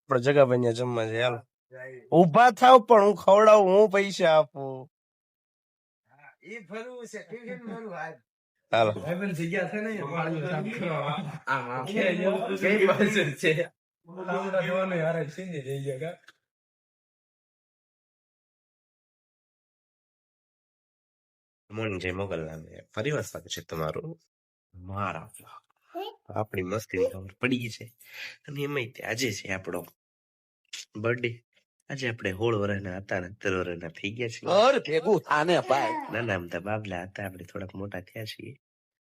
પણ જગા બન્યા જમવા છે. હાલો ઉભા થાવ પણ હું ખવડાવું, હું પૈસા આપું. હાલો મોર્નિંગ જય મોગલરામ, ફરી વાર સ્વાગત છે તમારું મારા vlog. આપણી મસ્તી ખબર પડી ગઈ છે અને એમાં આજે છે આપણો બર્થડે. આજે આપણે 16 વર્ષના હતા ને 17 વર્ષના થઈ ગયા છીએ. ભેગું થાને ભાઈ નાના અમથા બાબલા હતા, આપણે થોડાક મોટા થયા છીએ.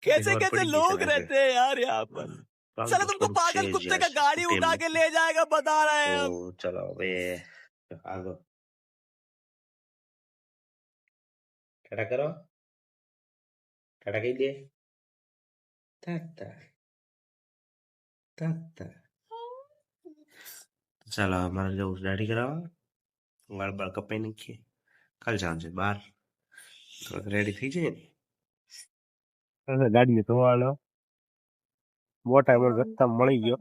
कैसे कैसे लोग रहते हैं यार यहाँ पर. साला तुमको पागल कुत्ते का गाड़ी उठा के ले जाएगा बता रहे हैं हम. ચલો હવે આગળ ટાટા કરો, ટાટા કહી દે. ટાટા ટાટા. ચાલો મારે જવું દાઢી કરાવવા, વાળ બાળ કપાઈ નાખીએ. કાલ જવાનું છે બહાર, રેડી થઈ જાય ને ગાડી ધોવાળો મોટા રસ્તા મળી ગયો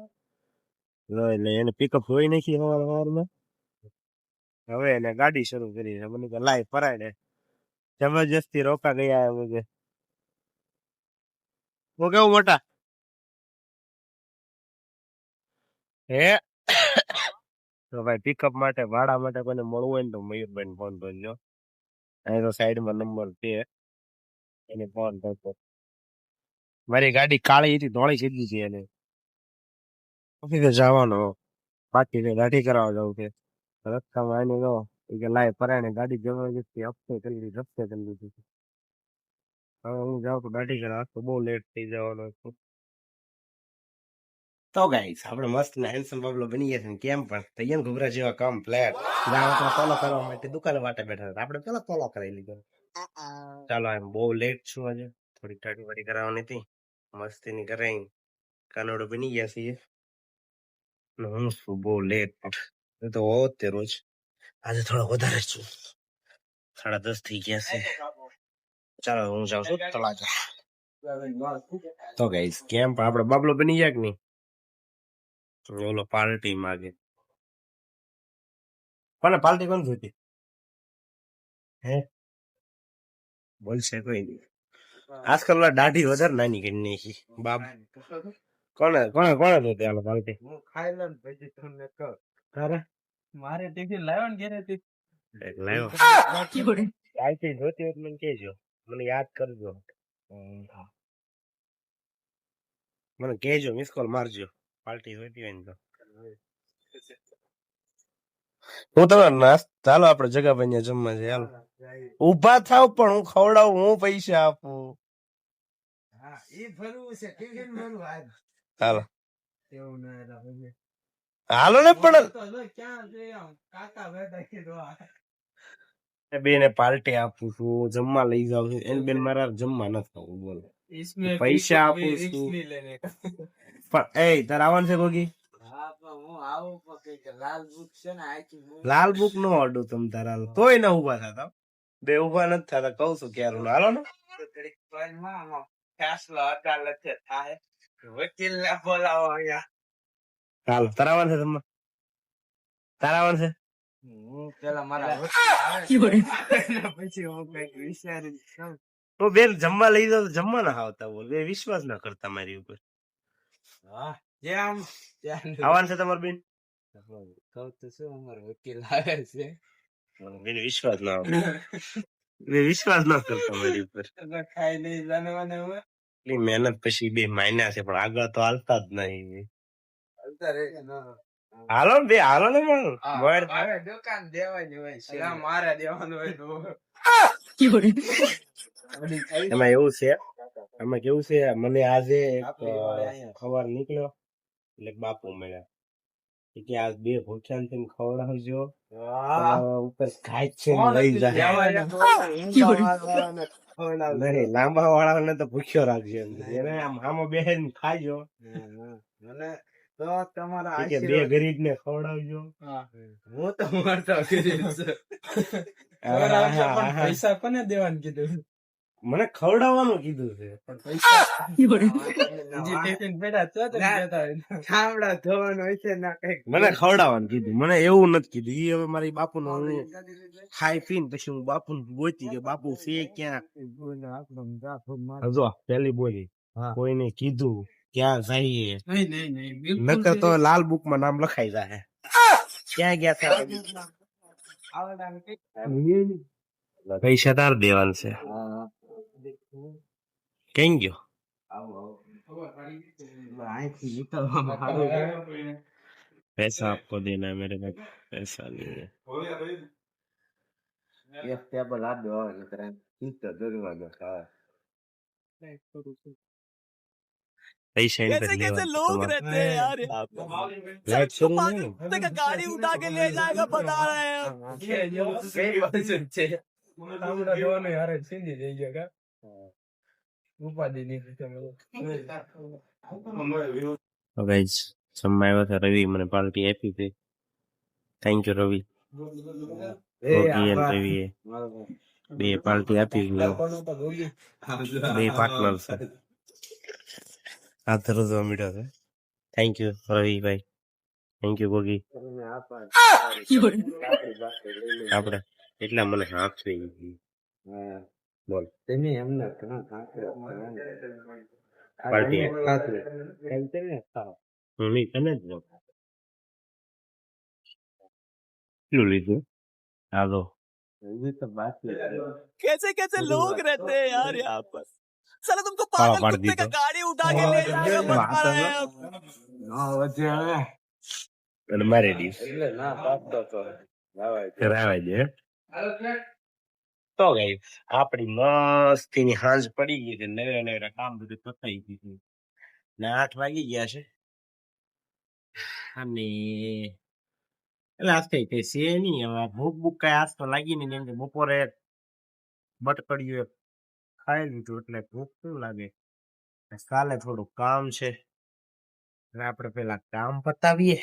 એટલે એને પિકઅપ ધોઈ નાખી સવારમાં. હવે એને ગાડી શરૂ કરી. મને કે લાઈ ફરાય ને જબરજસ્તી રોકા ગયા એમ કે હું કેવું મોટા હે. તો ભાઈ પિકઅપ માટે ભાડા માટે કોઈને મળવું હોય ને તો મયુરભાઈ ફોન કરજો. અહીં તો સાઈડમાં નંબર છે, એને ફોન કરતો. મારી ગાડી કાળી હતી, ધોળી સીધી છે એને. પછી જવાનો બાકી દાઢી કરાવવા જવું છે. રસ્તામાં આવીને ગયો કે લાય પરાયણે ગાડી જબરજસ્તી હપ્તે કરી દીધી, રસ્તે કરી દીધી. હવે હું જાઉં તો દાઢી કરાવ, તો બહુ લેટ થઈ જવાનો છું. તો ગાઈસ આપણે મસ્ત ને હેન્ડસમ બાબલો બની ગયા છે. કેમ પણ તૈયાર ઘૂઘરા જેવા કમ્પ્લેટ ફોલો કરવા માટે દુકાને વાટે બેઠા હતા. આપણે પેલા ફોલો કરાવી લીધો. ચાલો એમ બહુ લેટ છું આજે, થોડી ટાટી વાટી કરાવવાની હતી, મસ્તીની કરાઈ કાનોડો બની ગયા છીએ. હું છું બહુ લેટ તો હોવ તે રોજ, આજે થોડો વધારે છું. 10:30 થઈ ગયા છે. ચાલો હું જાઉં છું તળાજા. તો ગાઈસ કેમ પણ આપણે બાબલો બની ગયા કે નહીં. ઓલો પાર્ટી માગે, કોને પાર્ટી કોણ જોઈતી હે બોલશે કોઈ નહીં. આજકાલ દાઢી વધારે નાની કરી નાખી બાપ. કોને કોને કોને જોઈતી હાલો પાર્ટી. હું ખાઈ લઉં પછી તમને કહું. તારે મારે ટિફિન લાવ્યો ને ઘરેથી લાવ્યો. પાર્ટી જોતી હોય મને કહેજો, મને યાદ કરજો. મને કહેજો, મિસ કોલ મારજો પાર્ટી જોઈતી હોય ને તો. હું તમે ચાલો આપણે જગા બન્યા જમવા છે. હાલો ઉભા થાવ પણ હું ખવડાવું, હું પૈસા આપું. હાલો હાલો ને પણ બેને પાર્ટી આપું છું, જમવા લઈ જાઉં છું. એને બેન મારા જમવા નથી ખાવું, બોલો પૈસા આપું છું. પણ એ તારે આવવાનું છે ગોગી? લાલ બુક નો અડું તમ તારા તોય ના ઉભા થતા, બે ઉભા નથી થતા. કઉ છું ક્યારે હાલો ને વકીલ ને બોલાવો અહીંયા. હાલ તરાવવાનું છે તમને, તારાવાનું છે. હું બેન જમવા લઈ જાઉં તો જમવા ના આવતા, બોલ બે વિશ્વાસ ના કરતા મારી ઉપર. આવવાનું છે તમારે બેન? વકીલ આવે છે, બેન વિશ્વાસ ના આવે, બે વિશ્વાસ ના કરતા મારી ઉપર. ખાઈ નહીં જાણવાના હોય એટલી મહેનત પછી 2 મહિના છે, પણ આગળ તો હાલતા જ નહીં. હાલો બે હાલો ને પણ દુકાન દેવાની હોય છે, મારે દેવાનું હોય તો. એમાં એવું છે, એમાં કેવું છે, મને આજે ખબર નીકળ્યો એટલે બાપુ મળ્યા કે આ 2 ભૂખ્યા ને ખવડાવજો, ઉપર ખાય છે લઈ જાય. નહીં લાંબા વાળા ને તો ભૂખ્યો રાખજો, એને આમાં બેહીને ખાજો. તો તમારા 2 ગરીબ ને ખવડાવજો. હું તો મારતો પૈસા કોને દેવાનું કીધું? મને ખવડાવવાનું કીધું છે પણ મને ખવડાવવાનું કીધું, મને એવું નથી કીધું. ઈ હવે મારી બાપુ નો ખાઈ પીને પછી હું બાપુ ગોતી કે બાપુ છે ક્યાં. જો પેલી બોલી કોઈને કીધું ક્યાં જઈએ નકર તો લાલ બુક માં નામ લખાઈ જાય. ક્યાં ગયા હતા? પૈસા તાર દેવાનું છે. કઈ ગયો? पैसा आपको देना है, मेरे पास पैसा नहीं है. पैसा इन पे कैसे कैसे लोग रहते हैं यार यहाँ पर साला तुमको पागल कुत्ते का गाड़ी उठा के ले जाएगा बता रहे हैं हम तो गाइस समय આવ્યો था રવિ મને પાર્ટી આપી હતી. થેન્ક યુ રવિ. ગોગી અને રવિએ બે પાર્ટી આપી ગયો. બે પાર્ટનર છે. આ તરત મીઠા છે. થેન્ક યુ રવિભાઈ. Thank you Gogi. આપણે એટલા મને હાથ થઈ ગઈ. બોલ પાર્ટી હું નહીં તને જ દઉં. કેટલું લીધું? હાલો कैसे कैसे लोग रहते हैं यार यहाँ पर साला तुमको पागल पाड़ कुत्ते दी का तो। गाड़ी उठा के ले जाएगा बता रहे हैं हम અને મારી ડીશ કરાવાય છે. તો ગઈ આપડી મસ્તીની હાંજ પડી ગઈ છે. નવે નવે કામ બધું પતાઈ ગયું ને 8 વાગી ગયા છે. અને એટલે આજ કઈ કઈ છે નહીં. હવે ભૂખ બુક કઈ આજ તો લાગી નહીં કેમ કે બપોરે બટકડીયું ખાઈ લીધું એટલે ભૂખ શું લાગે. કાલે થોડું કામ છે એટલે આપણે પેલા કામ પતાવીએ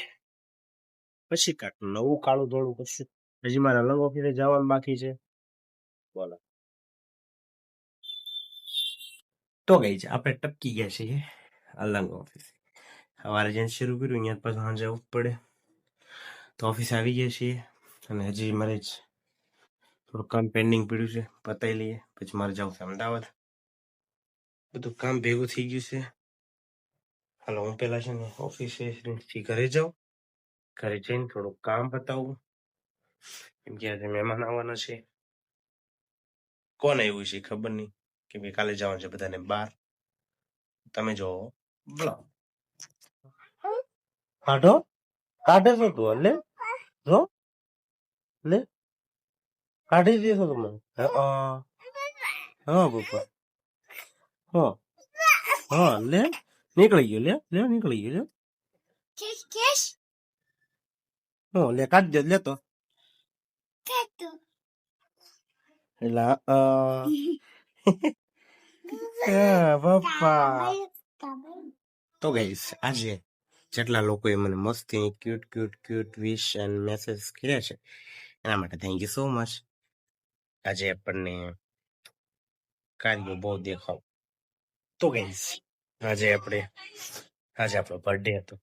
પછી કાંક નવું કાળું ધોળું કરશું. હજી મારે અલગ ઓફિસે જવાનું બાકી છે. બોલો તો ગઈ છે આપણે ટપકી ગયા છીએ અલગ ઓફિસે. સવારે જેને શરૂ કર્યું અહીંયા પછી સાંજે આવવું પડે તો ઓફિસ આવી ગયા છીએ. અને હજી મારે જ થોડું કામ પેન્ડિંગ પડ્યું છે પતાવી લઈએ પછી મારે જવું છે અમદાવાદ. બધું કામ ભેગું થઈ ગયું છે. હાલો હું પેલા છે ને ઓફિસેથી ઘરે જાઉં. ઘરે જઈને થોડું કામ પતાવું કેમ કે આજે મહેમાન આવવાના છે. કોણ આવ્યું છે ખબર નહીં કેમ કે કાલે જવાનું છે બધાને બહાર. તમે જો બ્લોગ કાઢો કાઢે છો તું લે જો લે કાઢી દેશો તમે. હા પપ્પા હા હા લે નીકળી ગયો. લે લે નીકળી ગયો. લે લે કાઢ દે લે તો એટલે પપ્પા. તો ગાઈસ આજે જેટલા લોકોએ મને મસ્તી cute cute cute wish and message કર્યા છે એના માટે થેન્ક યુ સો મચ. આજે આપણને કાર્યો બહુ દેખાવ. તો ગાઈસ આજે આપણો બર્થડે હતો.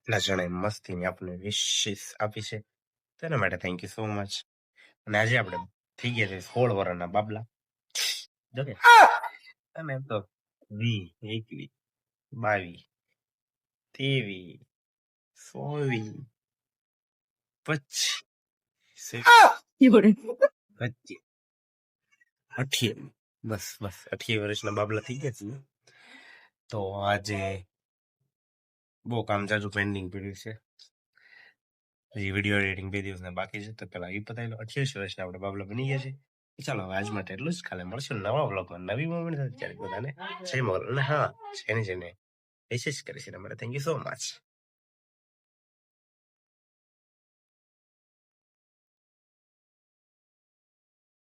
એટલા જણાએ મસ્તીની આપણને વિશેસ આપી છે તેના માટે થેન્ક યુ સો મચ. અને આજે આપણે થઈ ગયા છે 16 વર્ષના બાબલા. જો કે અને એમ તો 20 21 22 23 24 25 28 બસ 28 વર્ષના બાબલા થઈ ગયા છે. તો આજે બહુ કામ જાજુ પેન્ડિંગ પડ્યું છે. હજી વિડીયો એડિટિંગ 2 દિવસના બાકી છે તો પેલા એ પતાવી લો. 28 વર્ષના આપણે બાબલા બની ગયા છે. ચાલો હવે આજ માટે એટલું જ. કાલે મળશું નવા વ્લોગમાં નવી મોમેન્ટ સાથે. ત્યારે બધાને જય મોગલ. અને હા જેને મેસેજ કરે છે તમારે થેન્ક યુ સો મચ.